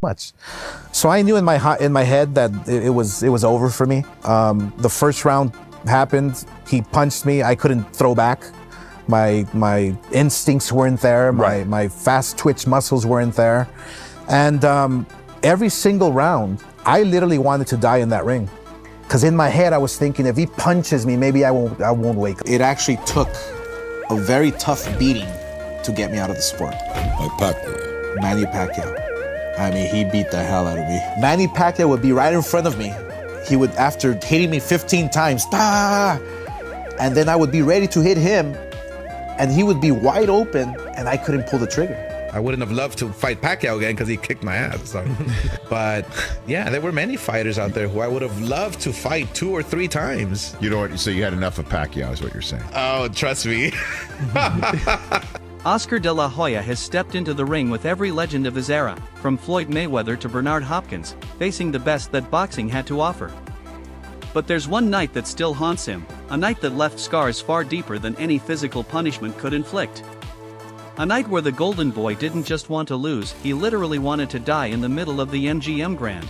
much. So I knew in my head that it was over for me. The first round happened. He punched me. I couldn't throw back. My instincts weren't there. My fast twitch muscles weren't there. And every single round, I literally wanted to die in that ring. Because in my head, I was thinking, if he punches me, maybe I won't wake up. It actually took a very tough beating to get me out of the sport. Like Pacquiao. Manny Pacquiao. I mean, he beat the hell out of me. Manny Pacquiao would be right in front of me. He would, after hitting me 15 times, and then I would be ready to hit him, and he would be wide open, and I couldn't pull the trigger. I wouldn't have loved to fight Pacquiao again because he kicked my ass. So. But yeah, there were many fighters out there who I would have loved to fight 2 or 3 times. You know what? So you had enough of Pacquiao, is what you're saying? Oh, trust me. Oscar De La Hoya has stepped into the ring with every legend of his era, from Floyd Mayweather to Bernard Hopkins, facing the best that boxing had to offer. But there's one night that still haunts him, a night that left scars far deeper than any physical punishment could inflict. A night where the Golden Boy didn't just want to lose, he literally wanted to die in the middle of the MGM Grand.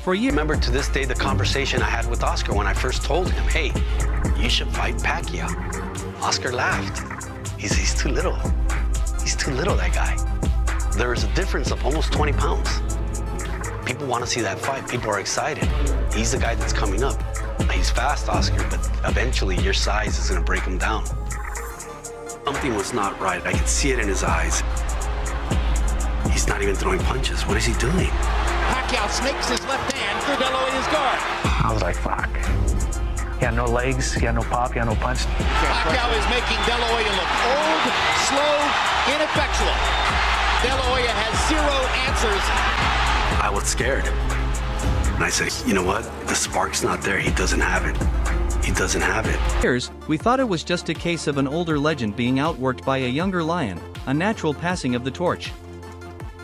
For years, I remember to this day the conversation I had with Oscar when I first told him, hey, you should fight Pacquiao. Oscar laughed. He's too little. He's too little, that guy. There's a difference of almost 20 pounds. People want to see that fight. People are excited. He's the guy that's coming up. He's fast, Oscar, but eventually your size is going to break him down. Something was not right. I could see it in his eyes. He's not even throwing punches. What is he doing? Pacquiao snakes his left hand through De La Hoya's guard. I was like, fuck. He had no legs, he had no pop, he had no punch. Pacquiao is making De La Hoya look old, slow, ineffectual. De La Hoya has 0 answers. I was scared. And I said, you know what? The spark's not there. He doesn't have it. He doesn't have it. years, we thought it was just a case of an older legend being outworked by a younger lion, a natural passing of the torch.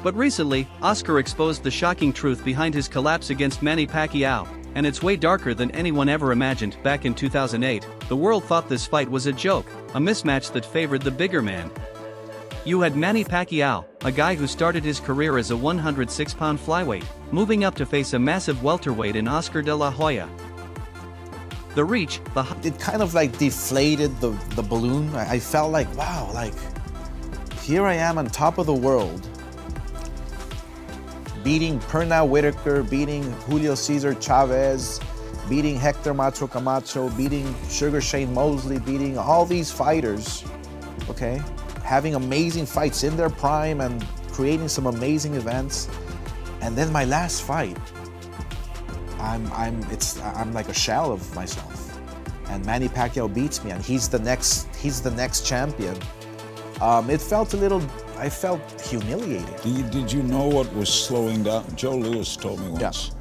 But recently, Oscar exposed the shocking truth behind his collapse against Manny Pacquiao, and it's way darker than anyone ever imagined. Back in 2008, the world thought this fight was a joke, a mismatch that favored the bigger man. You had Manny Pacquiao, a guy who started his career as a 106-pound flyweight, moving up to face a massive welterweight in Oscar De La Hoya. The reach, it kind of like deflated the balloon. I felt like, wow, like here I am on top of the world, beating Pernell Whitaker, beating Julio Cesar Chavez, beating Hector Macho Camacho, beating Sugar Shane Mosley, beating all these fighters, okay? Having amazing fights in their prime and creating some amazing events. And then my last fight, I'm like a shell of myself, and Manny Pacquiao beats me, and he's the next champion. It felt a little. I felt humiliated. Did you know what was slowing down? Joe Louis told me once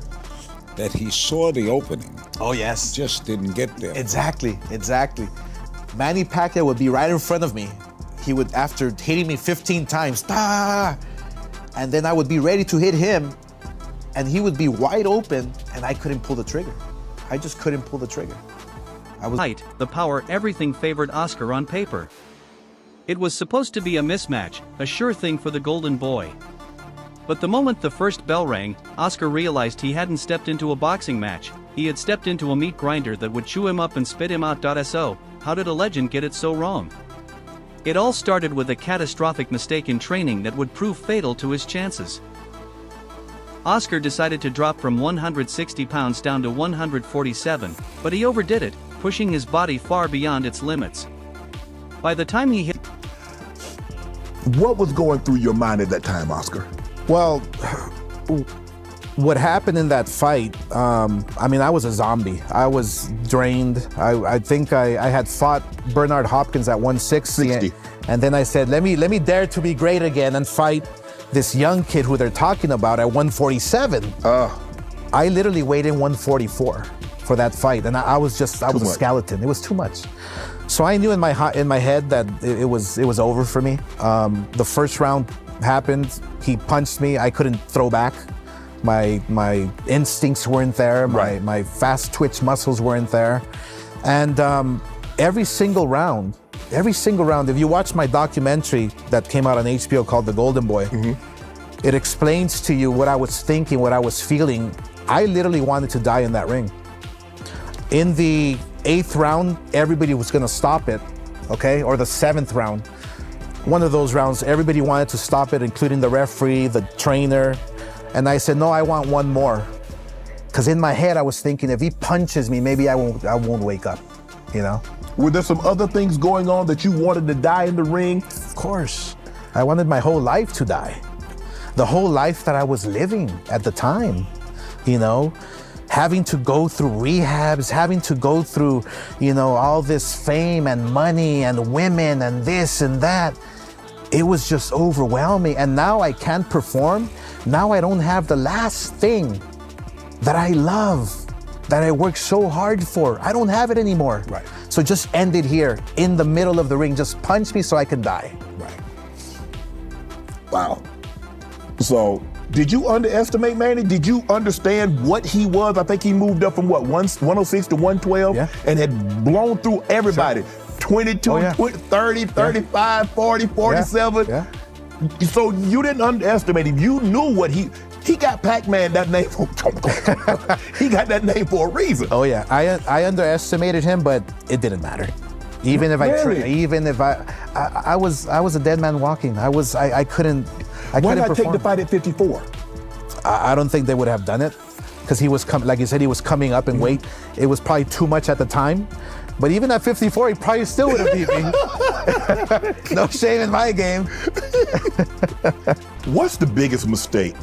that he saw the opening. Oh yes. Just didn't get there. Exactly. Manny Pacquiao would be right in front of me. He would, after hitting me 15 times, and then I would be ready to hit him, and he would be wide open, and I couldn't pull the trigger. I just couldn't pull the trigger. height, the power, everything favored Oscar on paper. It was supposed to be a mismatch, a sure thing for the Golden Boy. But the moment the first bell rang, Oscar realized he hadn't stepped into a boxing match, he had stepped into a meat grinder that would chew him up and spit him out. So, how did a legend get it so wrong? It all started with a catastrophic mistake in training that would prove fatal to his chances. Oscar decided to drop from 160 pounds down to 147, but he overdid it, pushing his body far beyond its limits. By the time he hit... What was going through your mind at that time, Oscar? Well, what happened in that fight, I mean, I was a zombie. I was drained. I think I had fought Bernard Hopkins at 160. And then I said, let me dare to be great again and fight this young kid who they're talking about at 147. I literally weighed in 144 for that fight, and I was a skeleton. It was too much. So I knew in my head that it was over for me. The first round happened. He punched me. I couldn't throw back. My instincts weren't there. My fast twitch muscles weren't there. And every single round, if you watch my documentary that came out on HBO called The Golden Boy, It explains to you what I was thinking, what I was feeling. I literally wanted to die in that ring. In the 8th round, everybody was gonna stop it, okay? Or the 7th round. One of those rounds, everybody wanted to stop it, including the referee, the trainer. And I said, no, I want one more. Because in my head, I was thinking, if he punches me, maybe I won't wake up, you know? Were there some other things going on that you wanted to die in the ring? Of course. I wanted my whole life to die. The whole life that I was living at the time, you know? Having to go through rehabs, having to go through, you know, all this fame and money and women and this and that. It was just overwhelming. And now I can't perform. Now I don't have the last thing that I love, that I worked so hard for. I don't have it anymore. Right. So just end it here in the middle of the ring. Just punch me so I can die. Right. Wow. So, did you underestimate Manny? Did you understand what he was? I think he moved up from what, 106 to 112? Yeah. And had blown through everybody. Sure. 22, Oh, yeah. 20, 30, 35, 40, 47. Yeah. So you didn't underestimate him. You knew what he got Pac-Man that name for. He got that name for a reason. Oh yeah, I underestimated him, but it didn't matter. Even if I was a dead man walking. I couldn't. Why not take perform. the fight at 54? I don't think they would have done it, because he was like you said, he was coming up in weight. It was probably too much at the time. But even at 54, he probably still would have beat me. No shame in my game. What's the biggest mistake,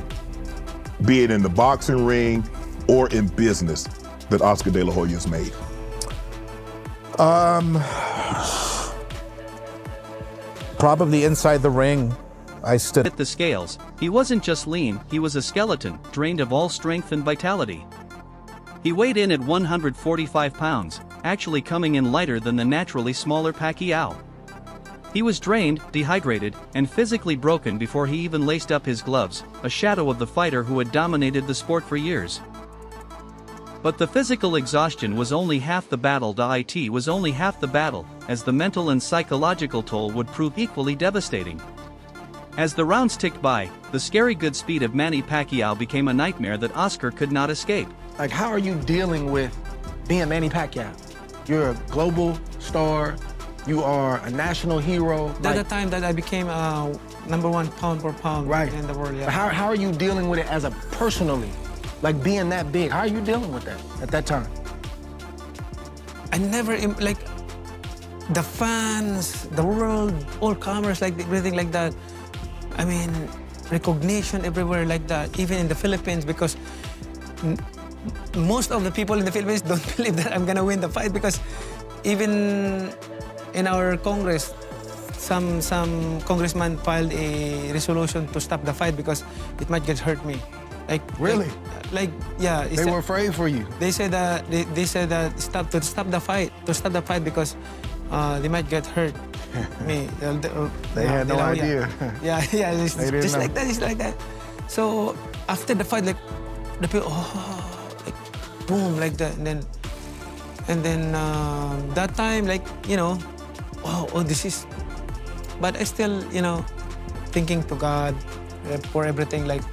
be it in the boxing ring or in business, that Oscar De La Hoya has made? Probably inside the ring. I stood At the scales, he wasn't just lean, he was a skeleton, drained of all strength and vitality. He weighed in at 145 pounds, actually coming in lighter than the naturally smaller Pacquiao. He was drained, dehydrated, and physically broken before he even laced up his gloves, a shadow of the fighter who had dominated the sport for years. But the physical exhaustion was only half the battle. It was only half the battle, as the mental and psychological toll would prove equally devastating. As the rounds ticked by, the scary good speed of Manny Pacquiao became a nightmare that Oscar could not escape. Like, how are you dealing with being Manny Pacquiao? You're a global star. You are a national hero. That's the time that I became #1 pound for pound in the world. Yeah. How are you dealing with it as a personally? Like being that big, how are you dealing with that at that time? I never, like, the fans, the world, all commerce, like everything like that. I mean, recognition everywhere like that, even in the Philippines, because most of the people in the Philippines don't believe that I'm gonna win the fight, because even in our Congress, some congressman filed a resolution to stop the fight because it might get hurt me. Like really? Yeah. They were afraid for you. They said that they said that stop the fight because they might get hurt. Me. They had no idea. Yeah. It's just like that. It's like that. So after the fight, like the people, like boom, like that, and then that time, like, you know, wow, this is. But I still, you know, thinking to God for everything, like.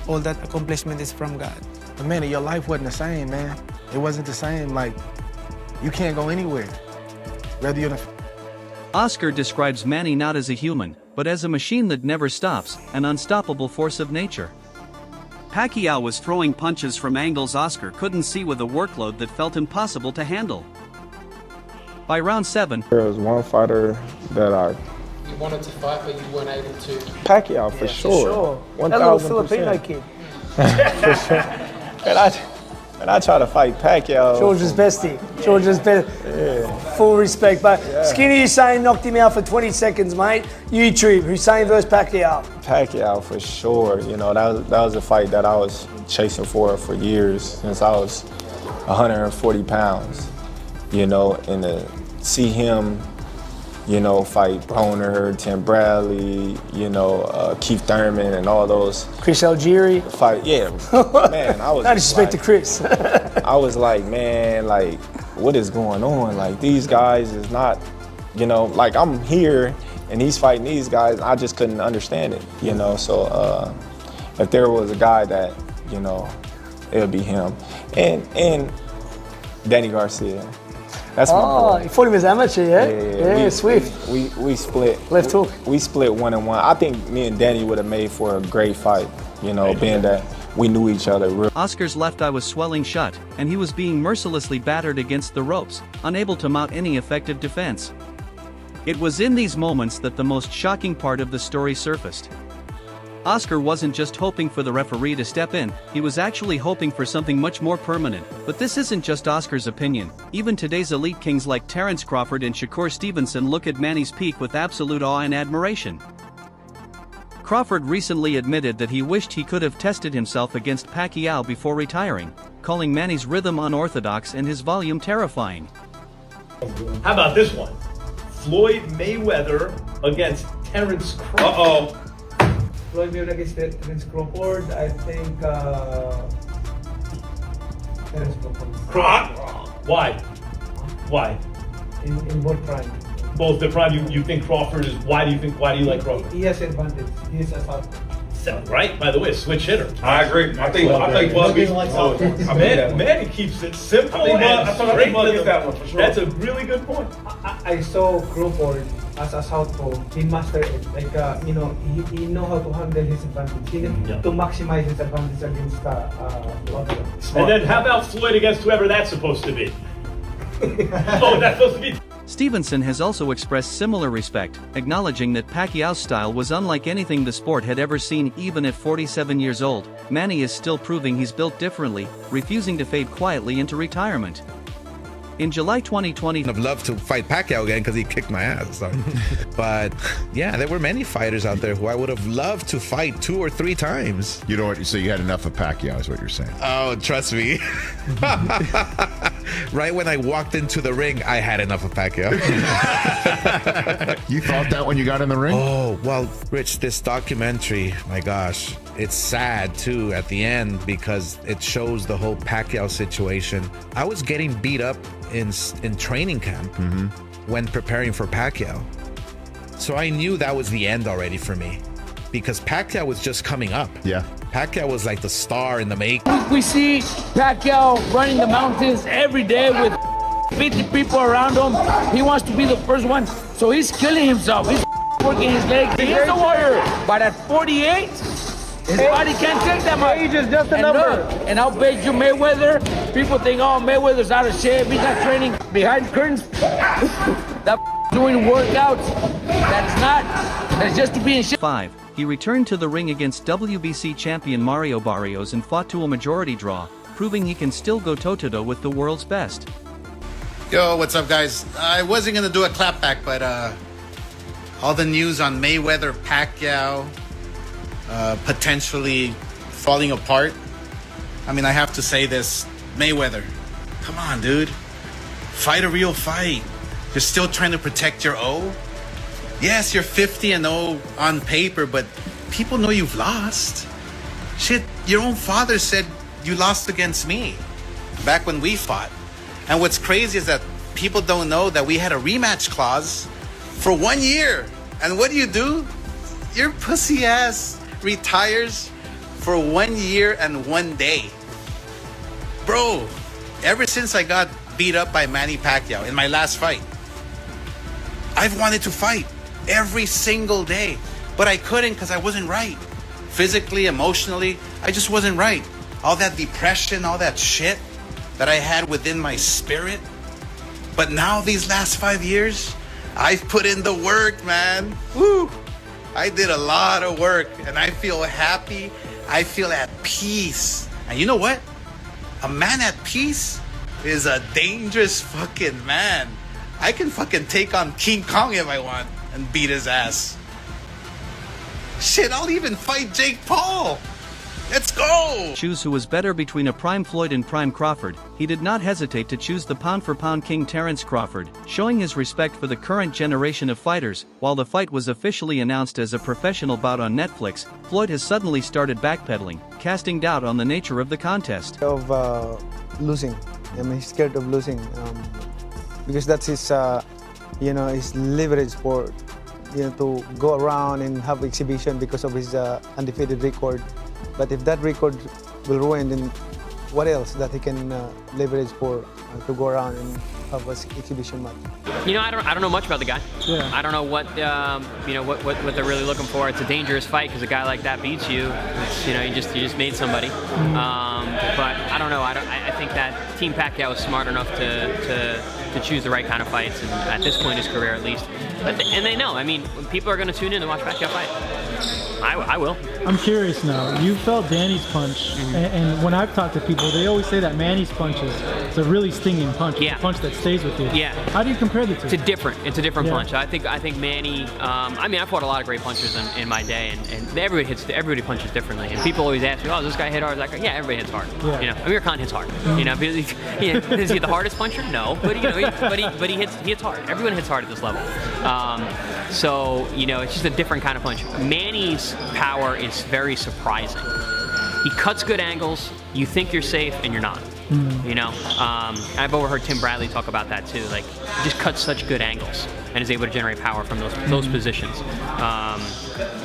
All that accomplishment is from God. But man, your life wasn't the same, man. It wasn't the same. Like, you can't go anywhere. Whether you're Oscar describes Manny not as a human, but as a machine that never stops, an unstoppable force of nature. Pacquiao was throwing punches from angles Oscar couldn't see with a workload that felt impossible to handle. By round 7, there was one fighter that you wanted to fight, but you weren't able to. Pacquiao, for sure. 1,000%. That little Filipino kid. For sure. And I try to fight Pacquiao. George's bestie. George's best. Yeah. Full respect. But Skinny Hussein knocked him out for 20 seconds, mate. YouTube, Hussein versus Pacquiao. Pacquiao, for sure. You know, that was a fight that I was chasing for years, since I was 140 pounds. You know, and to see him, you know, fight Broner, Tim Bradley, you know, Keith Thurman and all those. Chris Algieri. Fight, yeah. Man, I was. Not disrespect to Chris. I was like, man, like, what is going on? Like, these guys is not, you know, like, I'm here and he's fighting these guys. I just couldn't understand it, you know. So if there was a guy that, you know, it would be him. And Danny Garcia. That's my boy. You fought him as amateur, yeah? Yeah, Swift. We split. Left hook. We split 1-1. I think me and Danny would have made for a great fight, you know, being that we knew each other real. Oscar's left eye was swelling shut, and he was being mercilessly battered against the ropes, unable to mount any effective defense. It was in these moments that the most shocking part of the story surfaced. Oscar wasn't just hoping for the referee to step in, he was actually hoping for something much more permanent. But this isn't just Oscar's opinion. Even today's elite kings like Terence Crawford and Shakur Stevenson look at Manny's peak with absolute awe and admiration. Crawford recently admitted that he wished he could have tested himself against Pacquiao before retiring, calling Manny's rhythm unorthodox and his volume terrifying. How about this one? Floyd Mayweather against Terence Crawford. Floyd Mayweather against Terence Crawford, I think Terence Crawford. Why? Why? In both prime. Both the prime. You think Crawford is? Why do you like Crawford? He has advantage. He is a southpaw. Right. By the way, a switch hitter. I agree. I think Manny keeps it simple. I think Bud gets that one for sure. That's a really good point. I saw Crawford as a southpaw. He mastered it. Like you know, he know how to handle his advantage. He to maximize his advantage against Floyd. And then how about Floyd against whoever that's supposed to be? Oh, that's supposed to be. Stevenson has also expressed similar respect, acknowledging that Pacquiao's style was unlike anything the sport had ever seen. Even at 47 years old, Manny is still proving he's built differently, refusing to fade quietly into retirement. In July 2020, I'd love to fight Pacquiao again because he kicked my ass. So. But yeah, there were many fighters out there who I would have loved to fight 2 or 3 times. You know what? So you had enough of Pacquiao, is what you're saying? Oh, trust me. Right when I walked into the ring, I had enough of Pacquiao. You thought that when you got in the ring? Oh, well, Rich, this documentary, my gosh, it's sad too at the end because it shows the whole Pacquiao situation. I was getting beat up in training camp when preparing for Pacquiao. So I knew that was the end already for me because Pacquiao was just coming up. Yeah. Pacquiao was like the star in the making. We see Pacquiao running the mountains every day with 50 people around him. He wants to be the first one, so he's killing himself. He's working his legs. He is a warrior, but at 48, his body can't take that much. Age is just a number. And I'll bet you Mayweather, people think, oh, Mayweather's out of shape. He's not training behind curtains. That doing workouts. That's not. That's just to be in shape. 5. He returned to the ring against WBC champion Mario Barrios and fought to a majority draw, proving he can still go toe-to-toe with the world's best. Yo, what's up, guys? I wasn't going to do a clapback, but all the news on Mayweather, Pacquiao, potentially falling apart. I mean, I have to say this. Mayweather, come on, dude. Fight a real fight. You're still trying to protect your O. Yes, you're 50-0 on paper, but people know you've lost. Shit, your own father said you lost against me back when we fought. And what's crazy is that people don't know that we had a rematch clause for 1 year. And what do? Your pussy ass retires for 1 year and 1 day. Bro, ever since I got beat up by Manny Pacquiao in my last fight, I've wanted to fight every single day, but I couldn't because I wasn't right. Physically, emotionally, I just wasn't right. All that depression, all that shit that I had within my spirit. But now these last 5 years, I've put in the work, man. Woo! I did a lot of work and I feel happy. I feel at peace. And you know what? A man at peace is a dangerous fucking man. I can fucking take on King Kong if I want and beat his ass. Shit, I'll even fight Jake Paul. Let's go! Choose who was better between a prime Floyd and prime Crawford. He did not hesitate to choose the pound-for-pound king Terence Crawford, showing his respect for the current generation of fighters. While the fight was officially announced as a professional bout on Netflix, Floyd has suddenly started backpedaling, casting doubt on the nature of the contest. Of losing. I mean, he's scared of losing because that's his, his leverage sport. to go around and have exhibition because of his undefeated record. But if that record will ruin, then what else that he can leverage for to go around and have an exhibition match? You know, I don't know much about the guy. Yeah. I don't know what what they're really looking for. It's a dangerous fight because a guy like that beats you. It's, you know, you just made somebody. But I don't know. I think that Team Pacquiao is smart enough to choose the right kind of fights, and at this point in his career at least. And they know. I mean, when people are going to tune in to watch Pacquiao fight, I will. I'm curious now. You felt Danny's punch, and when I've talked to people, they always say that Manny's punch is a really stinging punch. It's a punch that stays with you. Yeah. How do you compare the two? It's a different punch. I think Manny. I mean, I've fought a lot of great punchers in my day, and everybody punches differently. And people always ask me, "Oh, does this guy hit hard?" Like, yeah, everybody hits hard. Yeah. You know, Amir Khan hits hard. You know, is he the hardest puncher? No, but you know, he hits hard. Everyone hits hard at this level. So you know, it's just a different kind of punch. Manny's power is very surprising. He cuts good angles. You think you're safe, and you're not. You know, I've overheard Tim Bradley talk about that too. Like, he just cuts such good angles and is able to generate power from those positions.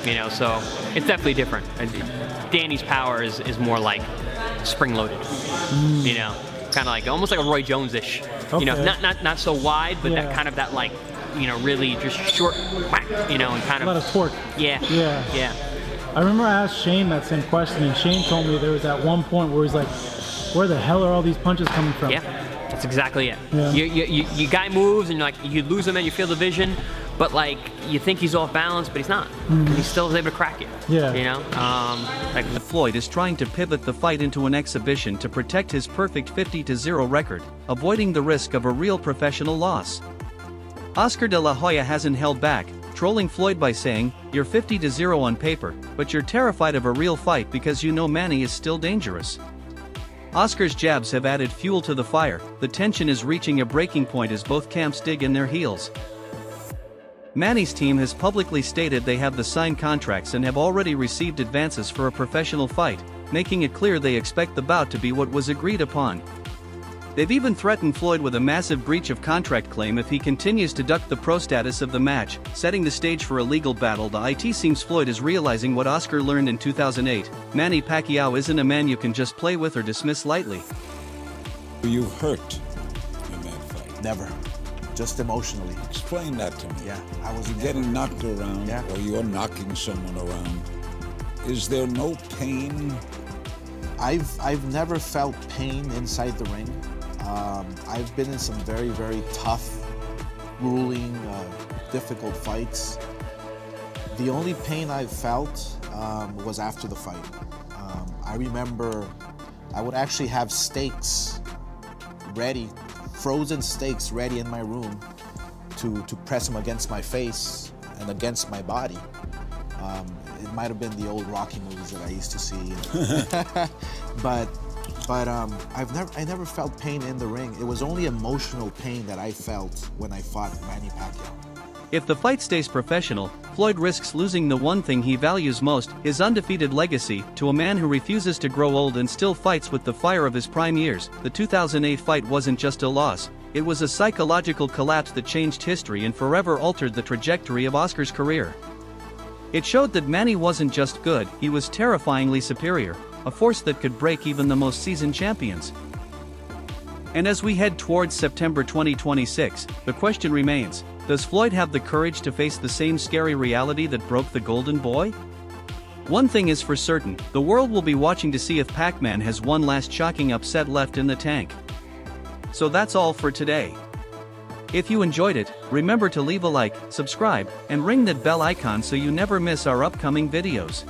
You know, so it's definitely different. Danny's power is more like spring-loaded. You know, kind of like almost like a Roy Jones-ish. Okay. You know, not so wide, but that kind of that like, you know, really just short whack. You know, and kind of a lot of torque. Yeah. I remember I asked Shane that same question, and Shane told me there was at one point where he's like, where the hell are all these punches coming from? Yeah, that's exactly it. Yeah. You guy moves, and like you lose him, and you feel the vision, but like you think he's off balance, but he's not. He still is able to crack you. Yeah. You know, like Floyd is trying to pivot the fight into an exhibition to protect his perfect 50-0 record, avoiding the risk of a real professional loss. Oscar De La Hoya hasn't held back, trolling Floyd by saying, "You're 50-0 on paper, but you're terrified of a real fight because you know Manny is still dangerous." Oscar's jabs have added fuel to the fire. The tension is reaching a breaking point as both camps dig in their heels. Manny's team has publicly stated they have the signed contracts and have already received advances for a professional fight, making it clear they expect the bout to be what was agreed upon. They've even threatened Floyd with a massive breach of contract claim if he continues to duck the pro status of the match, setting the stage for a legal battle. The IT seems Floyd is realizing what Oscar learned in 2008. Manny Pacquiao isn't a man you can just play with or dismiss lightly. Were you hurt in that fight? Never. Just emotionally. Explain that to me. Yeah, I was getting knocked around, or you're knocking someone around. Is there no pain? I've never felt pain inside the ring. I've been in some very, very tough, grueling, difficult fights. The only pain I felt was after the fight. I remember I would actually have steaks ready, frozen steaks ready in my room to press them against my face and against my body. It might have been the old Rocky movies that I used to see. But I never felt pain in the ring. It was only emotional pain that I felt when I fought Manny Pacquiao. If the fight stays professional, Floyd risks losing the one thing he values most, his undefeated legacy, to a man who refuses to grow old and still fights with the fire of his prime years. The 2008 fight wasn't just a loss, it was a psychological collapse that changed history and forever altered the trajectory of Oscar's career. It showed that Manny wasn't just good, he was terrifyingly superior, a force that could break even the most seasoned champions. And as we head towards September 2026, the question remains, does Floyd have the courage to face the same scary reality that broke the Golden Boy? One thing is for certain, the world will be watching to see if Pac-Man has one last shocking upset left in the tank. So that's all for today. If you enjoyed it, remember to leave a like, subscribe, and ring that bell icon so you never miss our upcoming videos.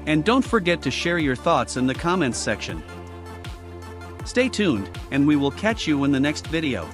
And don't forget to share your thoughts in the comments section. Stay tuned, and we will catch you in the next video.